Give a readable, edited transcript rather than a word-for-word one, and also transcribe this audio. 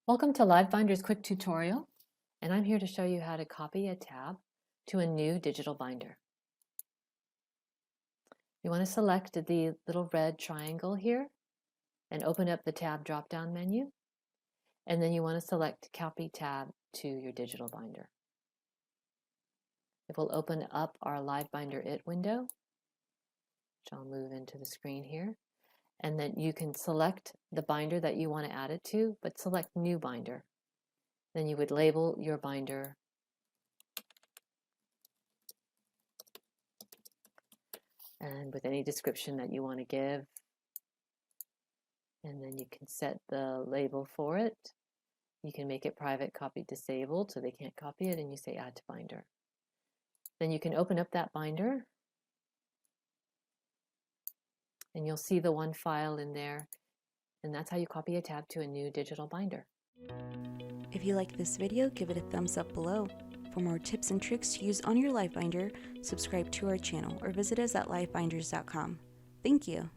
Welcome to LiveBinder's quick tutorial, and I'm here to show you how to copy a tab to a new digital binder. You want to select the little red triangle here and open up the tab drop-down menu, and then you want to select Copy Tab to your digital binder. It will open up our LiveBinder It window, which I'll move into the screen here, and then you can select the binder that you want to add it to, but select New Binder. Then you would label your binder and with any description that you want to give. And then you can set the label for it. You can make it private copy disabled so they can't copy it, and you say add to binder. Then you can open up that binder and you'll see the one file in there, and that's how you copy a tab to a new digital binder. If you like this video, give it a thumbs up below. For more tips and tricks to use on your LiveBinder, subscribe to our channel or visit us at livebinders.com. Thank you.